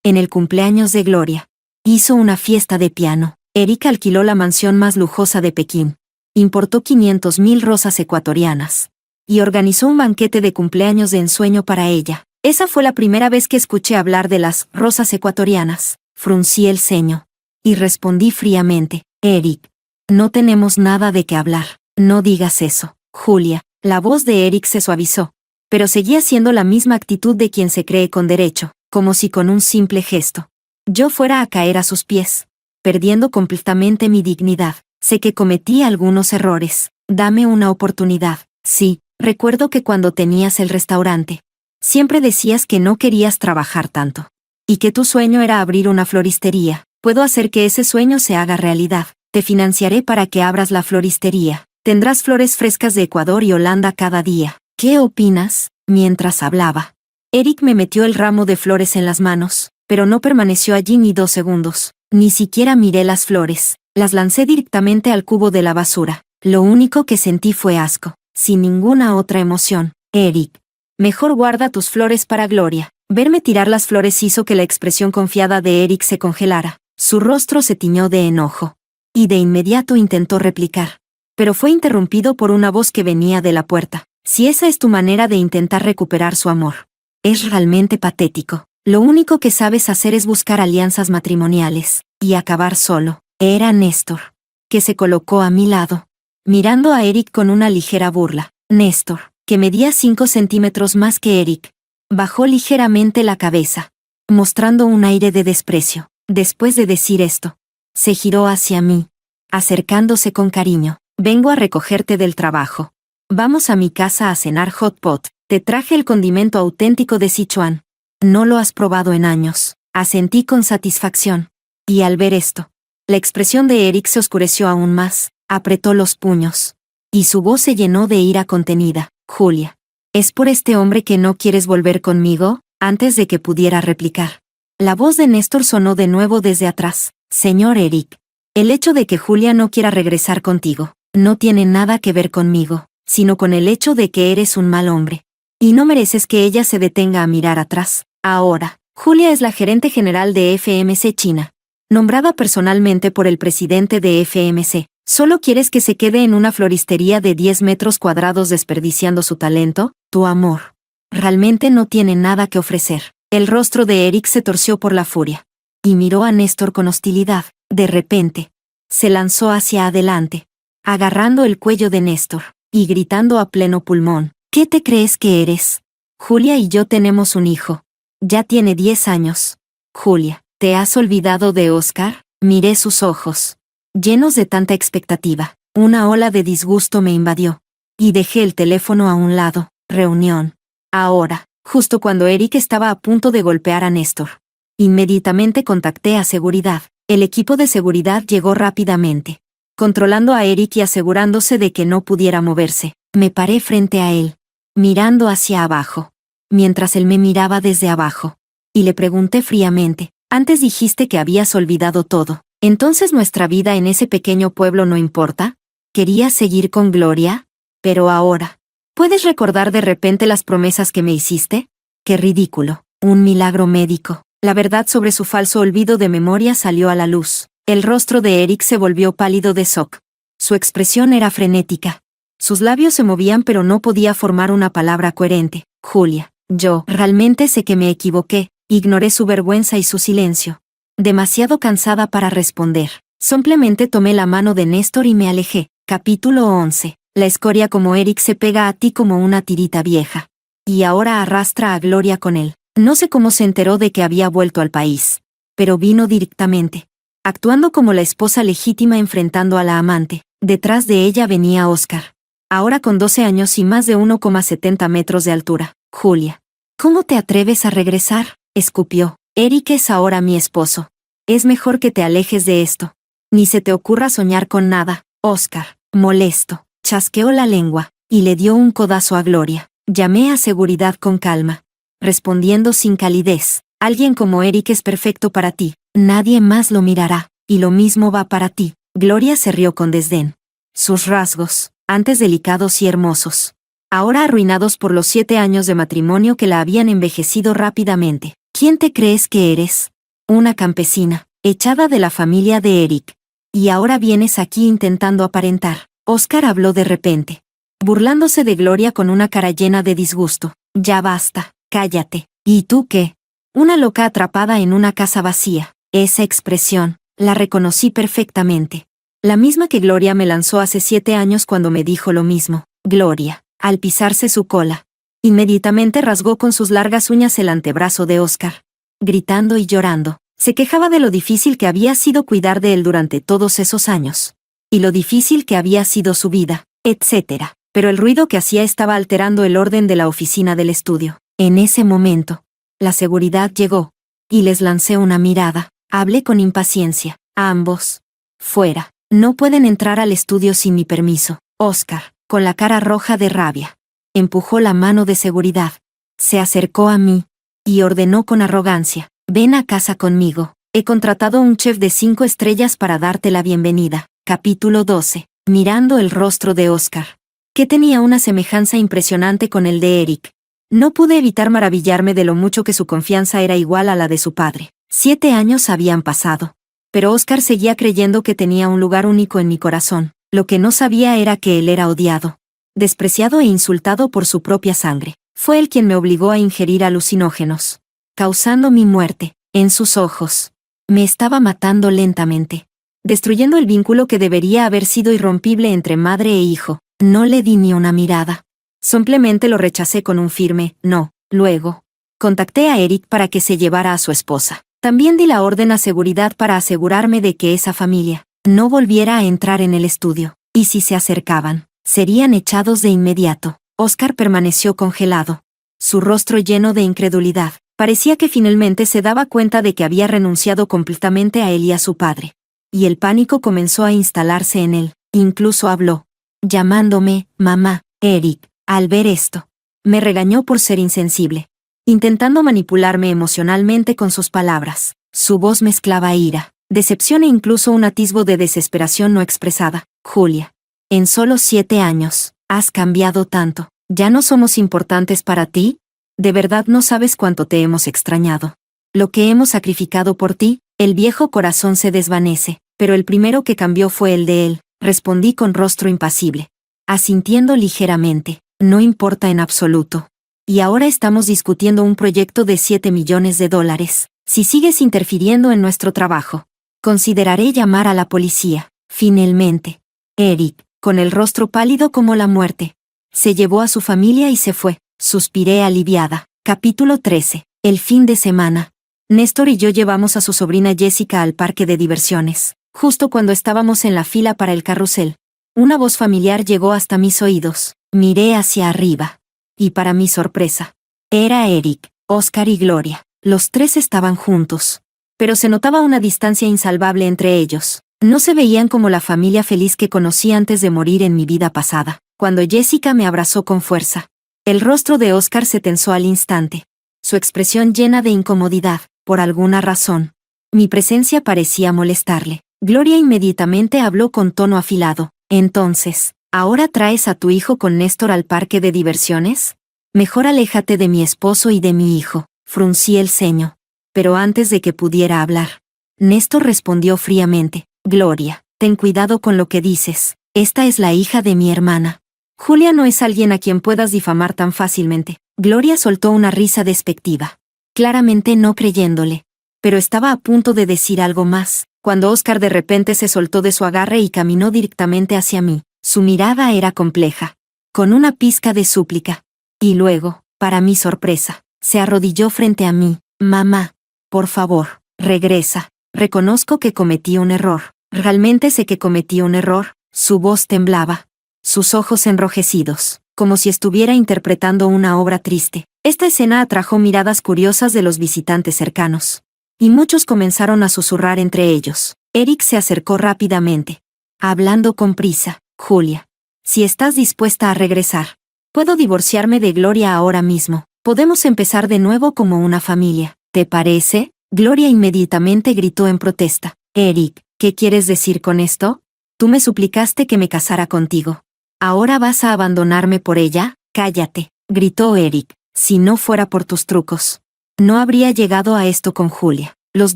En el cumpleaños de Gloria. Hizo una fiesta de piano. Eric alquiló la mansión más lujosa de Pekín. Importó 500,000 rosas ecuatorianas. Y organizó un banquete de cumpleaños de ensueño para ella. Esa fue la primera vez que escuché hablar de las rosas ecuatorianas. Fruncí el ceño. Y respondí fríamente, Eric. No tenemos nada de qué hablar. No digas eso, Julia. La voz de Eric se suavizó. Pero seguía siendo la misma actitud de quien se cree con derecho, como si con un simple gesto yo fuera a caer a sus pies, perdiendo completamente mi dignidad. Sé que cometí algunos errores. Dame una oportunidad. Sí, recuerdo que cuando tenías el restaurante, siempre decías que no querías trabajar tanto. Y que tu sueño era abrir una floristería. Puedo hacer que ese sueño se haga realidad. Te financiaré para que abras la floristería. Tendrás flores frescas de Ecuador y Holanda cada día. ¿Qué opinas? Mientras hablaba, Eric me metió el ramo de flores en las manos, pero no permaneció allí ni 2 segundos. Ni siquiera miré las flores. Las lancé directamente al cubo de la basura. Lo único que sentí fue asco, sin ninguna otra emoción. Eric, mejor guarda tus flores para Gloria. Verme tirar las flores hizo que la expresión confiada de Eric se congelara. Su rostro se tiñó de enojo. Y de inmediato intentó replicar. Pero fue interrumpido por una voz que venía de la puerta. Si esa es tu manera de intentar recuperar su amor, es realmente patético. Lo único que sabes hacer es buscar alianzas matrimoniales, y acabar solo. Era Néstor, que se colocó a mi lado, mirando a Eric con una ligera burla. Néstor, que medía 5 centímetros más que Eric, bajó ligeramente la cabeza, mostrando un aire de desprecio. Después de decir esto, se giró hacia mí, acercándose con cariño. Vengo a recogerte del trabajo. Vamos a mi casa a cenar hot pot. Te traje el condimento auténtico de Sichuan. No lo has probado en años. Asentí con satisfacción. Y al ver esto, la expresión de Eric se oscureció aún más, apretó los puños. Y su voz se llenó de ira contenida. Julia, ¿es por este hombre que no quieres volver conmigo? Antes de que pudiera replicar, la voz de Néstor sonó de nuevo desde atrás. Señor Eric, el hecho de que Julia no quiera regresar contigo, no tiene nada que ver conmigo, sino con el hecho de que eres un mal hombre. Y no mereces que ella se detenga a mirar atrás. Ahora, Julia es la gerente general de FMC China, nombrada personalmente por el presidente de FMC. ¿Solo quieres que se quede en una floristería de 10 metros cuadrados desperdiciando su talento? Tu amor realmente no tiene nada que ofrecer. El rostro de Eric se torció por la furia. Y miró a Néstor con hostilidad. De repente, se lanzó hacia adelante, agarrando el cuello de Néstor, y gritando a pleno pulmón. ¿Qué te crees que eres? Julia y yo tenemos un hijo. Ya tiene 10 años. Julia, ¿te has olvidado de Oscar? Miré sus ojos, llenos de tanta expectativa. Una ola de disgusto me invadió. Y dejé el teléfono a un lado. Reunión. Ahora, justo cuando Eric estaba a punto de golpear a Néstor. Inmediatamente contacté a seguridad. El equipo de seguridad llegó rápidamente, controlando a Eric y asegurándose de que no pudiera moverse. Me paré frente a él, mirando hacia abajo, mientras él me miraba desde abajo. Y le pregunté fríamente, antes dijiste que habías olvidado todo. ¿Entonces nuestra vida en ese pequeño pueblo no importa? ¿Querías seguir con Gloria? Pero ahora, ¿puedes recordar de repente las promesas que me hiciste? ¡Qué ridículo! Un milagro médico. La verdad sobre su falso olvido de memoria salió a la luz. El rostro de Eric se volvió pálido de shock. Su expresión era frenética. Sus labios se movían pero no podía formar una palabra coherente. Julia, yo realmente sé que me equivoqué. Ignoré su vergüenza y su silencio. Demasiado cansada para responder. Simplemente tomé la mano de Néstor y me alejé. Capítulo 11. La escoria como Eric se pega a ti como una tirita vieja. Y ahora arrastra a Gloria con él. No sé cómo se enteró de que había vuelto al país. Pero vino directamente, actuando como la esposa legítima enfrentando a la amante. Detrás de ella venía Oscar. Ahora con 12 años y más de 1,70 metros de altura. Julia, ¿cómo te atreves a regresar? Escupió. Eric es ahora mi esposo. Es mejor que te alejes de esto. Ni se te ocurra soñar con nada. Oscar, molesto, chasqueó la lengua. y le dio un codazo a Gloria. Llamé a seguridad con calma, respondiendo sin calidez. Alguien como Eric es perfecto para ti. Nadie más lo mirará, y lo mismo va para ti. Gloria se rió con desdén. Sus rasgos, antes delicados y hermosos, ahora arruinados por los 7 años de matrimonio que la habían envejecido rápidamente. ¿Quién te crees que eres? Una campesina, echada de la familia de Eric. Y ahora vienes aquí intentando aparentar. Oscar habló de repente, burlándose de Gloria con una cara llena de disgusto. Ya basta, cállate. ¿Y tú qué? Una loca atrapada en una casa vacía. Esa expresión, la reconocí perfectamente. La misma que Gloria me lanzó hace 7 años cuando me dijo lo mismo. Gloria, al pisarse su cola, inmediatamente rasgó con sus largas uñas el antebrazo de Oscar. Gritando y llorando, se quejaba de lo difícil que había sido cuidar de él durante todos esos años. Y lo difícil que había sido su vida, etc. Pero el ruido que hacía estaba alterando el orden de la oficina del estudio. En ese momento, la seguridad llegó, y les lancé una mirada. Hablé con impaciencia. A ambos. Fuera. No pueden entrar al estudio sin mi permiso. Oscar, con la cara roja de rabia, empujó la mano de seguridad. Se acercó a mí y ordenó con arrogancia: ven a casa conmigo. He contratado un chef de 5 estrellas para darte la bienvenida. Capítulo 12. Mirando el rostro de Oscar, que tenía una semejanza impresionante con el de Eric, no pude evitar maravillarme de lo mucho que su confianza era igual a la de su padre. 7 años habían pasado, pero Oscar seguía creyendo que tenía un lugar único en mi corazón. Lo que no sabía era que él era odiado, despreciado e insultado por su propia sangre. Fue él quien me obligó a ingerir alucinógenos, causando mi muerte. En sus ojos, me estaba matando lentamente, destruyendo el vínculo que debería haber sido irrompible entre madre e hijo. No le di ni una mirada. Simplemente lo rechacé con un firme no. Luego, contacté a Eric para que se llevara a su esposa. También di la orden a seguridad para asegurarme de que esa familia no volviera a entrar en el estudio, y si se acercaban, serían echados de inmediato. Oscar permaneció congelado, su rostro lleno de incredulidad. Parecía que finalmente se daba cuenta de que había renunciado completamente a él y a su padre. Y el pánico comenzó a instalarse en él. Incluso habló, llamándome mamá. Eric, al ver esto, me regañó por ser insensible, intentando manipularme emocionalmente con sus palabras. Su voz mezclaba ira, decepción e incluso un atisbo de desesperación no expresada. Julia, en solo 7 años, has cambiado tanto. ¿Ya no somos importantes para ti? ¿De verdad no sabes cuánto te hemos extrañado? Lo que hemos sacrificado por ti. El viejo corazón se desvanece, pero el primero que cambió fue el de él, respondí con rostro impasible, asintiendo ligeramente. No importa en absoluto. Y ahora estamos discutiendo un proyecto de $7 millones. Si sigues interfiriendo en nuestro trabajo, consideraré llamar a la policía. Finalmente, Eric, con el rostro pálido como la muerte, se llevó a su familia y se fue. Suspiré aliviada. Capítulo 13. El fin de semana. Néstor y yo llevamos a su sobrina Jessica al parque de diversiones. Justo cuando estábamos en la fila para el carrusel, una voz familiar llegó hasta mis oídos. Miré hacia arriba. Y para mi sorpresa, era Eric, Oscar y Gloria. Los 3 estaban juntos. Pero se notaba una distancia insalvable entre ellos. No se veían como la familia feliz que conocí antes de morir en mi vida pasada. Cuando Jessica me abrazó con fuerza, el rostro de Oscar se tensó al instante. Su expresión llena de incomodidad. Por alguna razón, mi presencia parecía molestarle. Gloria inmediatamente habló con tono afilado. Entonces, ¿ahora traes a tu hijo con Néstor al parque de diversiones? Mejor aléjate de mi esposo y de mi hijo. Fruncí el ceño. Pero antes de que pudiera hablar, Néstor respondió fríamente. Gloria, ten cuidado con lo que dices. Esta es la hija de mi hermana. Julia no es alguien a quien puedas difamar tan fácilmente. Gloria soltó una risa despectiva, claramente no creyéndole. Pero estaba a punto de decir algo más, cuando Oscar de repente se soltó de su agarre y caminó directamente hacia mí. Su mirada era compleja, con una pizca de súplica. Y luego, para mi sorpresa, se arrodilló frente a mí. Mamá, por favor, regresa. Reconozco que cometí un error. Realmente sé que cometí un error. Su voz temblaba, sus ojos enrojecidos, como si estuviera interpretando una obra triste. Esta escena atrajo miradas curiosas de los visitantes cercanos, y muchos comenzaron a susurrar entre ellos. Eric se acercó rápidamente, hablando con prisa. Julia, Si estás dispuesta a regresar. Puedo divorciarme de Gloria ahora mismo. Podemos empezar de nuevo como una familia. ¿Te parece? Gloria inmediatamente gritó en protesta. Eric, ¿qué quieres decir con esto? Tú me suplicaste que me casara contigo. ¿Ahora vas a abandonarme por ella? Cállate, gritó Eric. Si no fuera por tus trucos. No habría llegado a esto con Julia. Los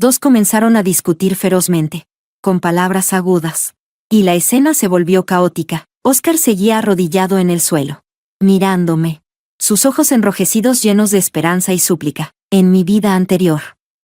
dos comenzaron a discutir ferozmente, con palabras agudas. Y la escena se volvió caótica. Oscar seguía arrodillado en el suelo, mirándome. Sus ojos enrojecidos llenos de esperanza y súplica. En mi vida anterior.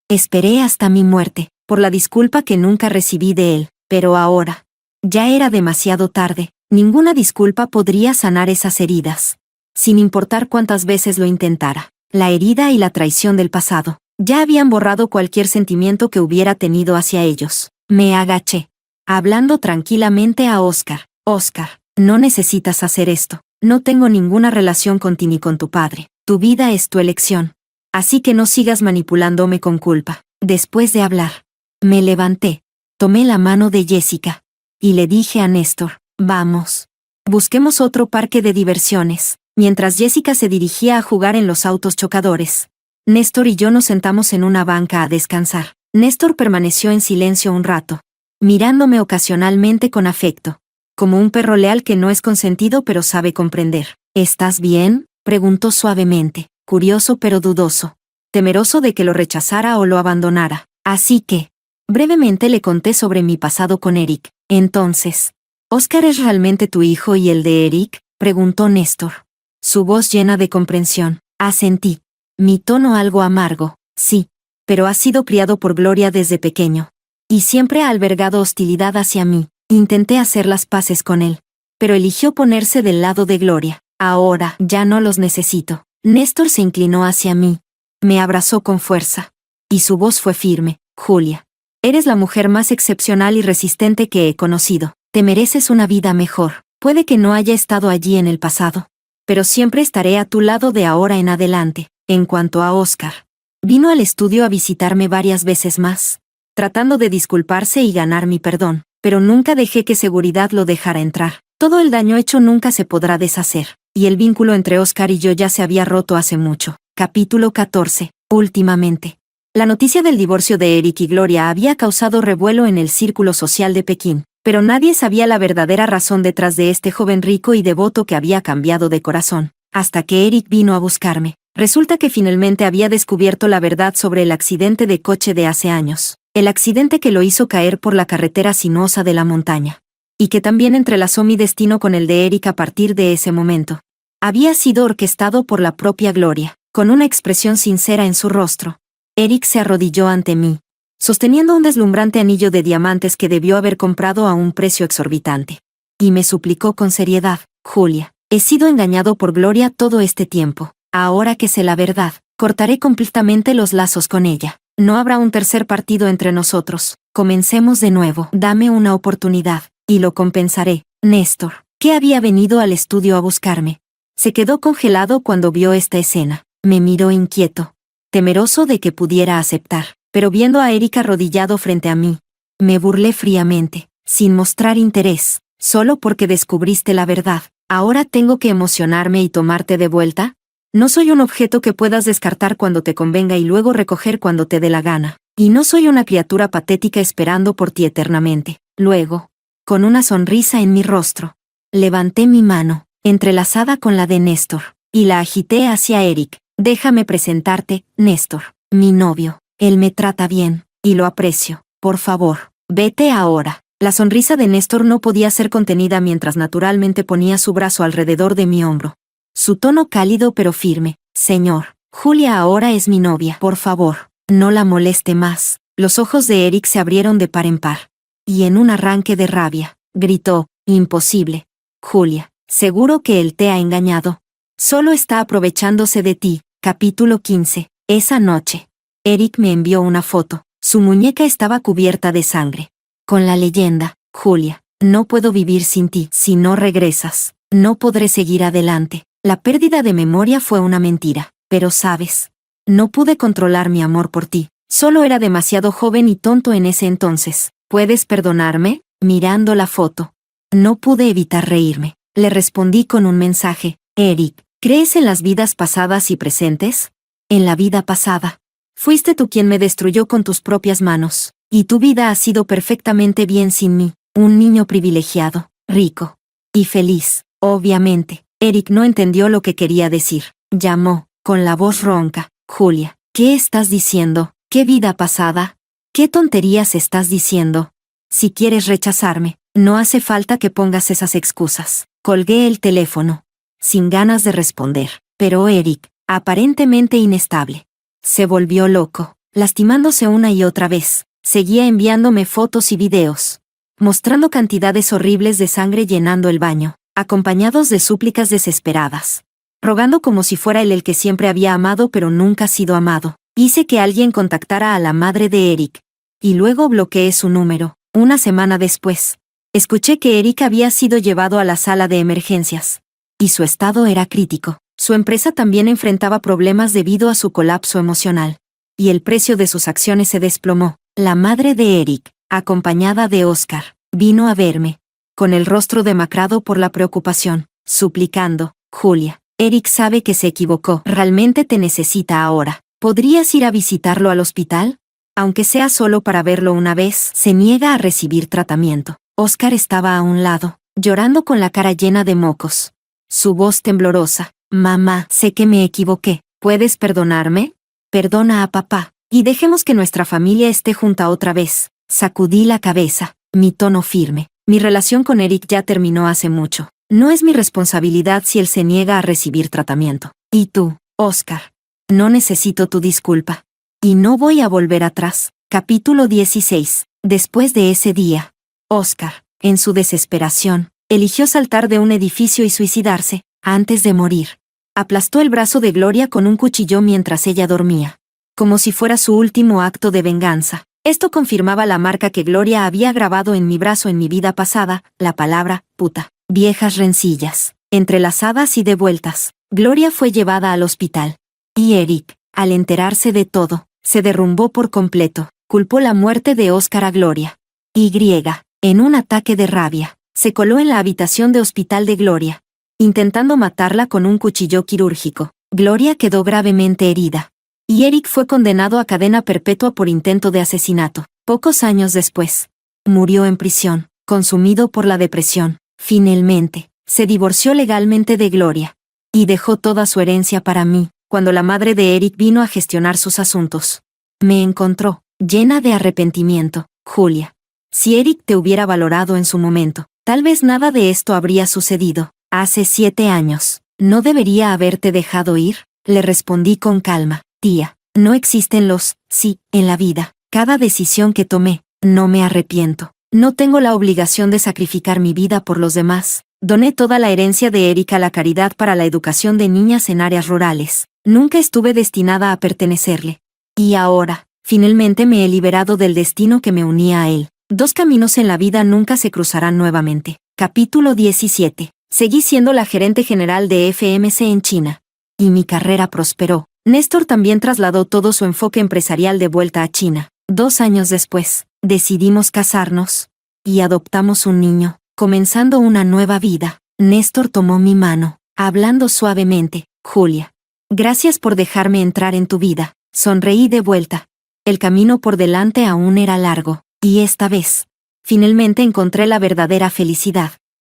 Esperé hasta mi muerte, por la disculpa que nunca recibí de él, pero ahora. Ya era demasiado tarde. Ninguna disculpa podría sanar esas heridas. Sin importar cuántas veces lo intentara. La herida y la traición del pasado ya habían borrado cualquier sentimiento que hubiera tenido hacia ellos. Me agaché, hablando tranquilamente a Oscar. Oscar, no necesitas hacer esto. No tengo ninguna relación con ti ni con tu padre. Tu vida es tu elección. Así que no sigas manipulándome con culpa. Después de hablar, me levanté, tomé la mano de Jessica y le dije a Néstor, vamos. Busquemos otro parque de diversiones. Mientras Jessica se dirigía a jugar en los autos chocadores, Néstor y yo nos sentamos en una banca a descansar. Néstor permaneció en silencio un rato, mirándome ocasionalmente con afecto, como un perro leal que no es consentido pero sabe comprender. ¿Estás bien?, preguntó suavemente, curioso pero dudoso, temeroso de que lo rechazara o lo abandonara. Así que, brevemente le conté sobre mi pasado con Eric. Entonces, ¿Oscar es realmente tu hijo y el de Eric?, preguntó Néstor. Su voz llena de comprensión. Asentí. Mi tono algo amargo. Sí. Pero ha sido criado por Gloria desde pequeño. Y siempre ha albergado hostilidad hacia mí. Intenté hacer las paces con él. Pero eligió ponerse del lado de Gloria. Ahora, ya no los necesito. Néstor se inclinó hacia mí. Me abrazó con fuerza. Y su voz fue firme. Julia. Eres la mujer más excepcional y resistente que he conocido. Te mereces una vida mejor. Puede que no haya estado allí en el pasado. Pero siempre estaré a tu lado de ahora en adelante. En cuanto a Oscar, vino al estudio a visitarme varias veces más, tratando de disculparse y ganar mi perdón, pero nunca dejé que seguridad lo dejara entrar. Todo el daño hecho nunca se podrá deshacer, y el vínculo entre Oscar y yo ya se había roto hace mucho. Capítulo 14. Últimamente. La noticia del divorcio de Eric y Gloria había causado revuelo en el círculo social de Pekín, pero nadie sabía la verdadera razón detrás de este joven rico y devoto que había cambiado de corazón, hasta que Eric vino a buscarme. Resulta que finalmente había descubierto la verdad sobre el accidente de coche de hace años, el accidente que lo hizo caer por la carretera sinuosa de la montaña, y que también entrelazó mi destino con el de Eric a partir de ese momento. Había sido orquestado por la propia Gloria, con una expresión sincera en su rostro. Eric se arrodilló ante mí, sosteniendo un deslumbrante anillo de diamantes que debió haber comprado a un precio exorbitante. Y me suplicó con seriedad, Julia, he sido engañado por Gloria todo este tiempo. Ahora que sé la verdad, cortaré completamente los lazos con ella. No habrá un tercer partido entre nosotros. Comencemos de nuevo. Dame una oportunidad, y lo compensaré. Néstor, que había venido al estudio a buscarme, se quedó congelado cuando vio esta escena. Me miró inquieto, temeroso de que pudiera aceptar. Pero viendo a Eric arrodillado frente a mí, me burlé fríamente, sin mostrar interés, solo porque descubriste la verdad. ¿Ahora tengo que emocionarme y tomarte de vuelta? No soy un objeto que puedas descartar cuando te convenga y luego recoger cuando te dé la gana. Y no soy una criatura patética esperando por ti eternamente. Luego, con una sonrisa en mi rostro, levanté mi mano, entrelazada con la de Néstor, y la agité hacia Eric. Déjame presentarte, Néstor, mi novio. Él me trata bien, y lo aprecio. Por favor, vete ahora. La sonrisa de Néstor no podía ser contenida mientras naturalmente ponía su brazo alrededor de mi hombro. Su tono cálido pero firme. Señor, Julia ahora es mi novia. Por favor, no la moleste más. Los ojos de Eric se abrieron de par en par. Y en un arranque de rabia, gritó, imposible. Julia, seguro que él te ha engañado. Solo está aprovechándose de ti. Capítulo 15. Esa noche, Eric me envió una foto. Su muñeca estaba cubierta de sangre, con la leyenda, Julia, no puedo vivir sin ti. Si no regresas, no podré seguir adelante. La pérdida de memoria fue una mentira, pero sabes, no pude controlar mi amor por ti. Solo era demasiado joven y tonto en ese entonces. ¿Puedes perdonarme? Mirando la foto, no pude evitar reírme. Le respondí con un mensaje. Eric, ¿crees en las vidas pasadas y presentes? En la vida pasada. Fuiste tú quien me destruyó con tus propias manos, y tu vida ha sido perfectamente bien sin mí, un niño privilegiado, rico y feliz, obviamente. Eric no entendió lo que quería decir. Llamó, con la voz ronca. Julia, ¿qué estás diciendo? ¿Qué vida pasada? ¿Qué tonterías estás diciendo? Si quieres rechazarme, no hace falta que pongas esas excusas. Colgué el teléfono, sin ganas de responder, pero Eric, aparentemente inestable, se volvió loco, lastimándose una y otra vez. Seguía enviándome fotos y videos, mostrando cantidades horribles de sangre llenando el baño, acompañados de súplicas desesperadas, rogando como si fuera él el que siempre había amado pero nunca sido amado. Hice que alguien contactara a la madre de Eric, y luego bloqueé su número. Una semana después, escuché que Eric había sido llevado a la sala de emergencias, y su estado era crítico. Su empresa también enfrentaba problemas debido a su colapso emocional, y el precio de sus acciones se desplomó. La madre de Eric, acompañada de Oscar, vino a verme, con el rostro demacrado por la preocupación, suplicando, Julia, Eric sabe que se equivocó, realmente te necesita ahora. ¿Podrías ir a visitarlo al hospital? Aunque sea solo para verlo una vez, se niega a recibir tratamiento. Oscar estaba a un lado, llorando con la cara llena de mocos. Su voz temblorosa. Mamá, sé que me equivoqué. ¿Puedes perdonarme? Perdona a papá, y dejemos que nuestra familia esté junta otra vez. Sacudí la cabeza, mi tono firme. Mi relación con Eric ya terminó hace mucho. No es mi responsabilidad si él se niega a recibir tratamiento. ¿Y tú, Oscar? No necesito tu disculpa. Y no voy a volver atrás. Capítulo 16. Después de ese día, Oscar, en su desesperación, eligió saltar de un edificio y suicidarse, antes de morir. Aplastó el brazo de Gloria con un cuchillo mientras ella dormía, como si fuera su último acto de venganza. Esto confirmaba la marca que Gloria había grabado en mi brazo en mi vida pasada, la palabra, puta. Viejas rencillas, entrelazadas y devueltas. Gloria fue llevada al hospital. Y Eric, al enterarse de todo, se derrumbó por completo. Culpó la muerte de Oscar a Gloria. Y, en un ataque de rabia, se coló en la habitación de hospital de Gloria, intentando matarla con un cuchillo quirúrgico. Gloria quedó gravemente herida. Y Eric fue condenado a cadena perpetua por intento de asesinato. Pocos años después, murió en prisión, consumido por la depresión. Finalmente, se divorció legalmente de Gloria. Y dejó toda su herencia para mí. Cuando la madre de Eric vino a gestionar sus asuntos, me encontró, llena de arrepentimiento. Julia, si Eric te hubiera valorado en su momento, tal vez nada de esto habría sucedido. Hace 7 años, ¿no debería haberte dejado ir? Le respondí con calma. Tía, no existen los sí en la vida. Cada decisión que tomé, no me arrepiento. No tengo la obligación de sacrificar mi vida por los demás. Doné toda la herencia de Eric a la caridad para la educación de niñas en áreas rurales. Nunca estuve destinada a pertenecerle. Y ahora, finalmente me he liberado del destino que me unía a él. 2 caminos en la vida nunca se cruzarán nuevamente. Capítulo 17. Seguí siendo la gerente general de FMC en China. Y mi carrera prosperó. Néstor también trasladó todo su enfoque empresarial de vuelta a China. 2 años después, decidimos casarnos. Y adoptamos un niño, comenzando una nueva vida. Néstor tomó mi mano, hablando suavemente. Julia, gracias por dejarme entrar en tu vida. Sonreí de vuelta. El camino por delante aún era largo, y esta vez, finalmente encontré la verdadera felicidad.